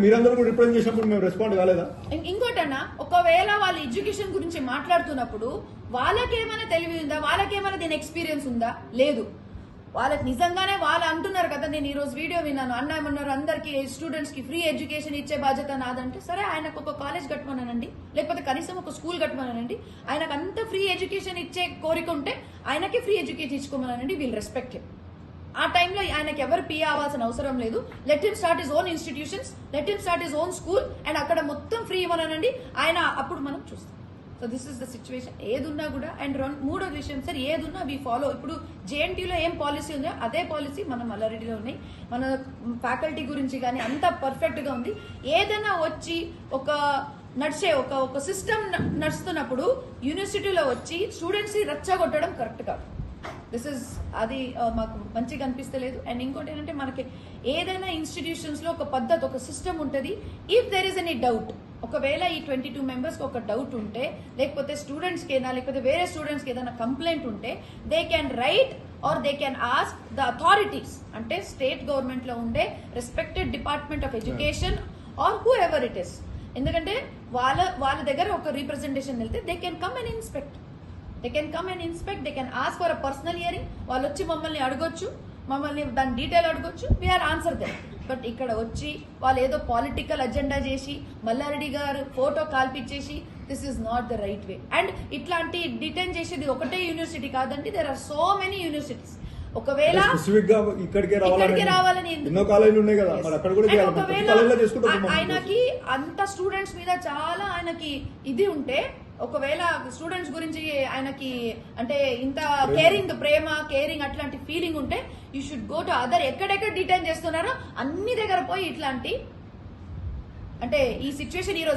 మీరందరూ కూడా రిప్రజెంట్ చేసినప్పుడు మేము రెస్పాండ్ కాలేదా? ఇంకోటన్నా, ఒకవేళ వాళ్ళు ఎడ్యుకేషన్ గురించి మాట్లాడుతున్నప్పుడు వాళ్ళకేమైనా తెలివి ఉందా, వాళ్ళకేమైనా దీని ఎక్స్పీరియన్స్ ఉందా? లేదు. వాళ్ళకి నిజంగానే వాళ్ళు అంటున్నారు కదా, నేను ఈ రోజు వీడియో విన్నాను, అన్న ఏమన్నారు, అందరికి స్టూడెంట్స్ కి ఫ్రీ ఎడ్యుకేషన్ ఇచ్చే బాధ్యత నాదంటే, సరే ఆయనకు ఒక కాలేజ్ కట్టమనండి, లేకపోతే కనీసం ఒక స్కూల్ కట్టమనండి. ఆయనకు అంత ఫ్రీ ఎడ్యుకేషన్ ఇచ్చే కోరిక ఉంటే ఆయనకి ఫ్రీ ఎడ్యుకేషన్ ఇచ్చుకోమనండి. We'll respect him. ఆ టైంలో ఆయనకి ఎవరు పిఏ అవ్వాల్సిన అవసరం లేదు. Let him start his own institutions, let him start his own school, and అక్కడ మొత్తం ఫ్రీ ఇవ్వనండి ఆయన. అప్పుడు మనం చూస్తాం. So this is the situation. ఏదున్నా కూడా. అండ్ మూడో విషయం సార్, ఏదున్నా వి ఫాలో. ఇప్పుడు జేఎన్టీయూలో ఏం పాలసీ ఉందో అదే పాలసీ మన మల్లారెడ్డిలో ఉన్నాయి. మన ఫ్యాకల్టీ గురించి కానీ అంతా పర్ఫెక్ట్ గా ఉంది. ఏదైనా వచ్చి ఒక నడిచే ఒక సిస్టమ్ నడుస్తున్నప్పుడు యూనివర్సిటీలో వచ్చి స్టూడెంట్స్ ని రెచ్చగొట్టడం కరెక్ట్ కాదు. దిస్ ఇస్ అది మాకు మంచిగా అనిపిస్తలేదు. అండ్ ఇంకోటి ఏంటంటే, మనకి ఏదైనా ఇన్స్టిట్యూషన్స్ లో ఒక పద్ధతి, ఒక సిస్టమ్ ఉంటుంది. If there is any doubt, ఒకవేళ ఈ 22 మెంబర్స్ కి ఒక డౌట్ ఉంటే, లేకపోతే స్టూడెంట్స్ కి లేకపోతే వేరే స్టూడెంట్స్ కి ఏదైనా కంప్లైంట్ ఉంటే, they can write are they can ask the authorities, అంటే స్టేట్ గవర్నమెంట్ లో ఉండే respected department of education or who ever it is. ఎందుకంటే వాళ్ళ దగ్గర ఒక రిప్రజెంటేషన్ వెళ్తే they can come and inspect. They can come and inspect, they can ask for a personal hearing. వాళ్ళు వచ్చి మమ్మల్ని అడగొచ్చు, మమ్మల్ని దాని డీటెయిల్ అడగొచ్చు, వీఆర్ ఆన్సర్ దెమ్. బట్ ఇక్కడ వచ్చి వాళ్ళు ఏదో పాలిటికల్ అజెండా చేసి మల్లారెడ్డి గారు ఫోటో కాల్పిచ్చేసి, this is not the right way. And ఇట్లాంటి డిటైన్ చేసేది ఒకటే యూనివర్సిటీ కాదండి, there are so many universities. ఒకవేళ ఇక్కడికే రావాలని ఎన్నో కాలేజీలు ఉన్నాయి కదా, మరి అక్కడ కూడా ఆయనకి అంత స్టూడెంట్స్ మీద చాలా ఆయనకి ఇది ఉంటే, ఒకవేళ స్టూడెంట్స్ గురించి ఆయనకి అంటే ఇంత ప్రేమ కేరింగ్ అట్లాంటి ఫీలింగ్ ఉంటే, you should go to other. ఎక్కడెక్కడ డిటైన్ చేస్తున్నారో అన్ని దగ్గర పోయి ఇట్లాంటి, అంటే ఈ సిచ్యువేషన్ ఈ రోజు